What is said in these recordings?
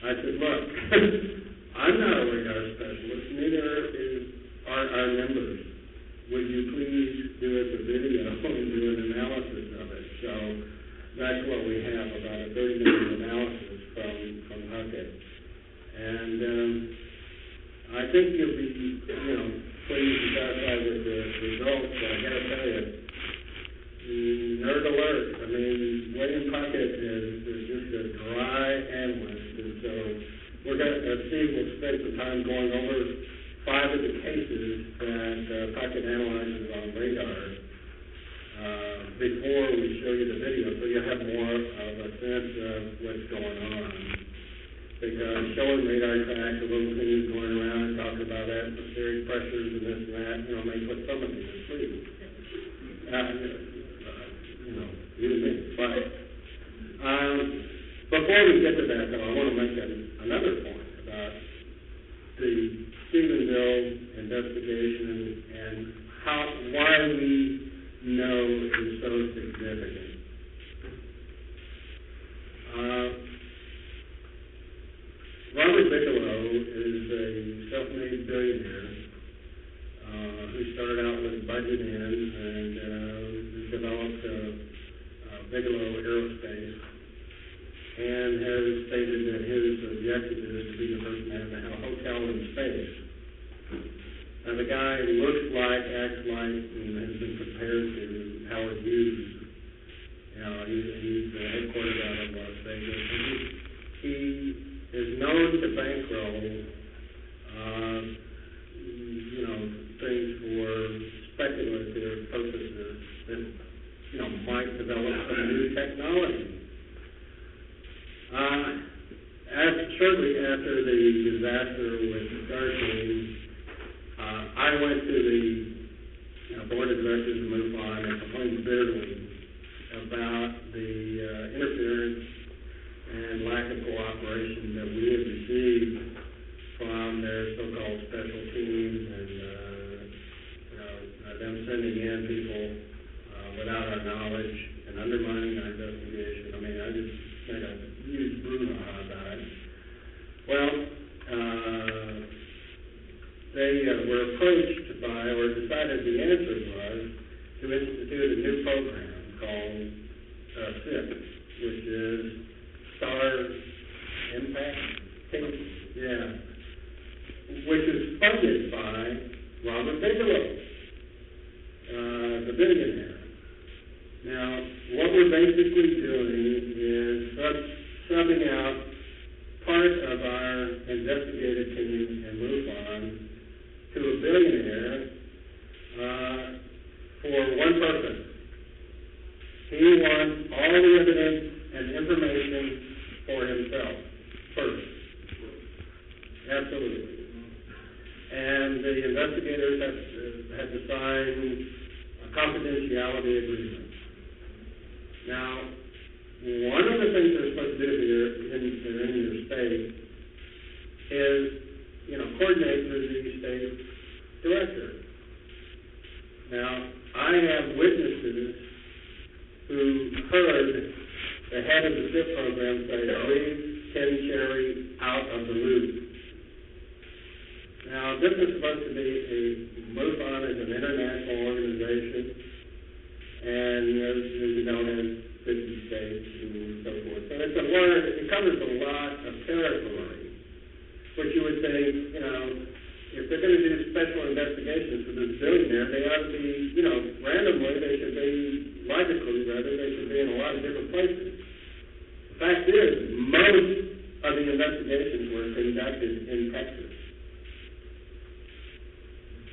I said, look, I'm not a radar specialist, neither are our members. Would you please do us a video and do an analysis of it? So that's what we have, about a 30-minute analysis from Huckett. And I think you'll be, pleased and satisfied with the results, but I got to tell you, nerd alert. I mean, William Puckett is just a dry analyst, and so we're going to, Steve will spend some time going over 5 of the cases that Puckett analyzes on radar before we show you the video, so you'll have more of a sense of what's going on. Because showing radar tracks of little things going around and talking about atmospheric pressures and this and that, may put some of you to sleep. You and me. But before we get to that, though, I want to make another point about the Stephenville investigation and why we know it's so significant. Robert Bigelow is a self-made billionaire who started out with budget and developed Bigelow Aerospace, and has stated that his objective is to be the first man to have a hotel in space. Now, the guy looks like, acts like, and has been compared to Howard Hughes. He's headquartered out of Las Vegas. He is known to bankroll, things for speculative purposes that, might develop some new technology. Shortly after the disaster with Starship, I went to the board of directors of MUFON and complained bitterly about the interference and lack of cooperation that we have received from their so-called special teams and them sending in people without our knowledge and undermining our investigation. I mean, I just made a huge brouhaha about it. Well, they were approached by, or decided the answer was, to institute a new program called SIP, which is Star Impact Team, which is funded by Robert Bigelow, the billionaire. Now, what we're basically doing is subbing out part of our investigative team in MUFON to a billionaire for one purpose. He wants all the evidence and information for himself first. Absolutely. And the investigators have to sign a confidentiality agreement. Now, one of the things they're supposed to do here in your state is, coordinate with the state director. Now, I have witnesses who heard the head of the SIP program say, leave Ken Cherry out of the loop. Now, this is supposed to be MUFON is an international organization, and as you know, has 50 states and so forth. So it covers a lot of territory, which you would think, if they're going to do special investigations for this billionaire, they ought to be, randomly, they should be, logically rather, they should be in a lot of different places. The fact is, most of the investigations were conducted in Texas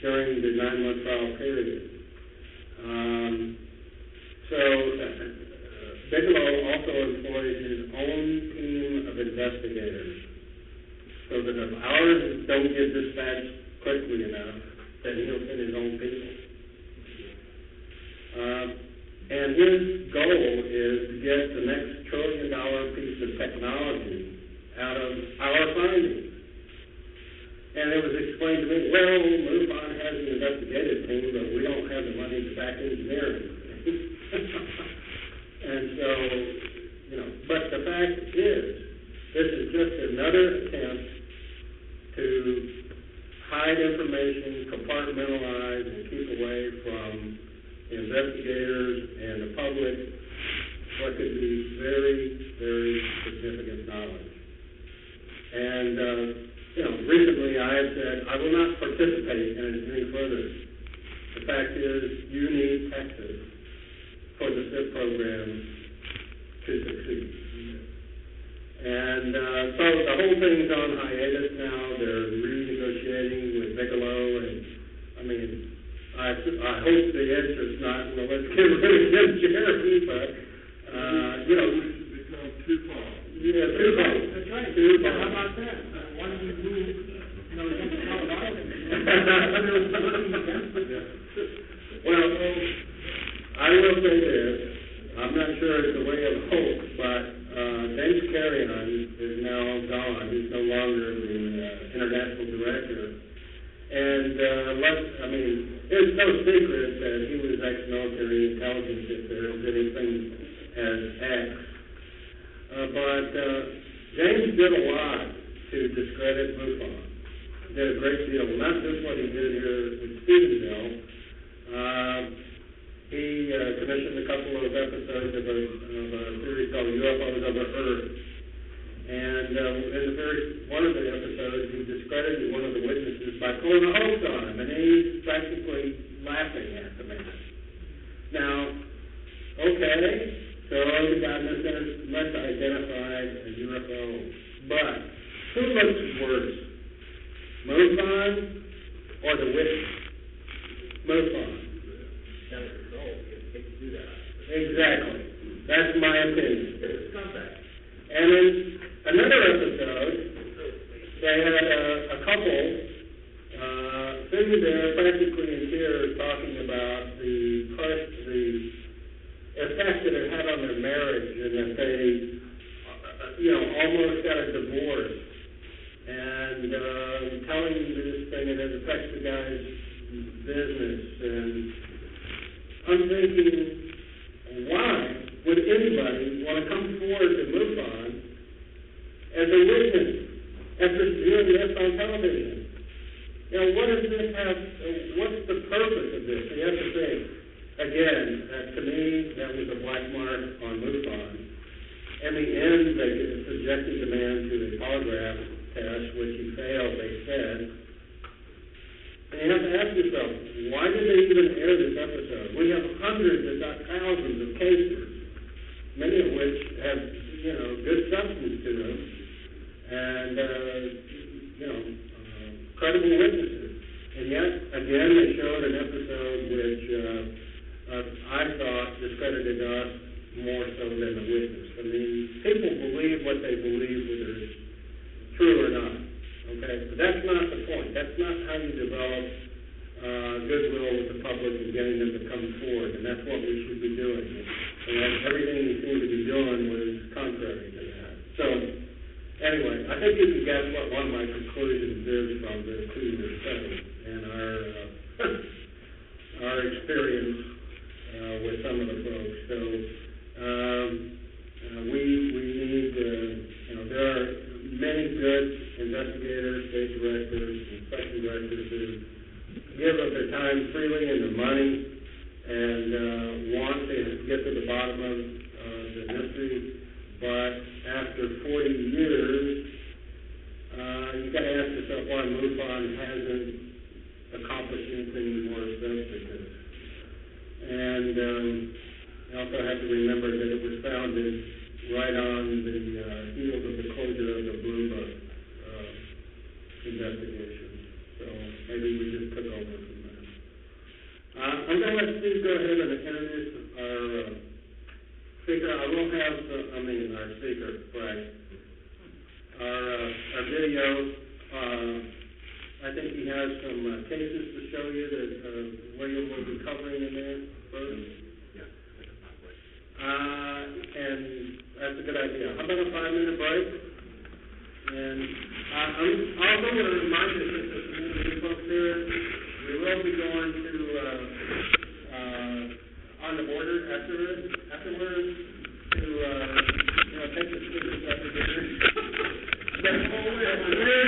during the 9-month trial period. Bigelow also employs his own team of investigators, so that if ours don't get dispatched quickly enough, then he'll send his own people. And his goal is to get the next $1 trillion piece of technology out of our findings. And it was explained to me, well, MUFON has an investigative team, but we don't have the money to back engineering. And so, but the fact is, this is just a another attempt to hide information, compartmentalize, and keep away from investigators and the public what could be very, very significant knowledge. And, recently I have said I will not participate in it any further. The fact is, you need Texas for the SIP program to succeed. And so the whole thing's on hiatus now. They're renegotiating with Bigelow, and I hope the answer's not, well, let's get rid of Jeremy, but become too far. Yeah, too far. That's right. Too far. How about that? Why don't we move, against Colorado? Well, I will say this. I'm not sure it's a way of hope, but James Carrion is now gone. He's no longer the international director. And it's no secret that he was ex-military intelligence if there is anything as X. But James did a lot to discredit MUFON. He did a great deal, not just what he did here in Stephenville. He commissioned a couple of episodes of a series called UFOs Over Earth. And in one of the episodes, he discredited one of the witnesses by pulling a hoax on him, and he's practically laughing at the man. Now, okay, so the guy misidentified a UFO, but who looks worse, MUFON or the witness? MUFON. Exactly. That's my opinion. And in another episode, they had a couple sitting there practically in tears talking about the effect that it had on their marriage, and that they, almost got a divorce, and telling this thing, and it affects the guy's business. And I'm thinking, why would anybody want to come forward to MUFON as a witness after viewing this on television? What does this have? What's the purpose of this? You have to think. Again, to me, that was a black mark on MUFON. In the end, they subjected the man to a polygraph test, which he failed, they said. And you have to ask yourself, why did they even air this episode? We have hundreds, if not thousands, of cases, many of which have, good substance to them, and, credible witnesses. And yet, again, they showed an episode which I thought discredited us more so than the witness. People believe what they believe, whether it's true or not. Okay, but that's not the point. That's not how you develop goodwill with the public and getting them to come forward, and that's what we should be doing. And everything we seem to be doing was contrary to that. So, anyway, I think you can guess what one of my conclusions is from this 2-year study and our experience with some of the folks. So, we need, there are many good investigators, state directors, inspection directors who give of their time freely and their money and want to get to the bottom of the mystery. But after 40 years, you've got to ask yourself why MUFON hasn't accomplished anything more substantive. And you also have to remember that it was founded right on the heels of the closure of the Blue Book investigation. So maybe we just took over from that. I'm going to let Steve go ahead and introduce our speaker. I will have, our speaker, right. Our video, I think he has some cases to show you that William will be covering in there first. And that's a good idea. How about a 5-minute break? And I'm also going to remind you that the community folks here, we will be going to on the border afterwards to take the students up to dinner. The whole way.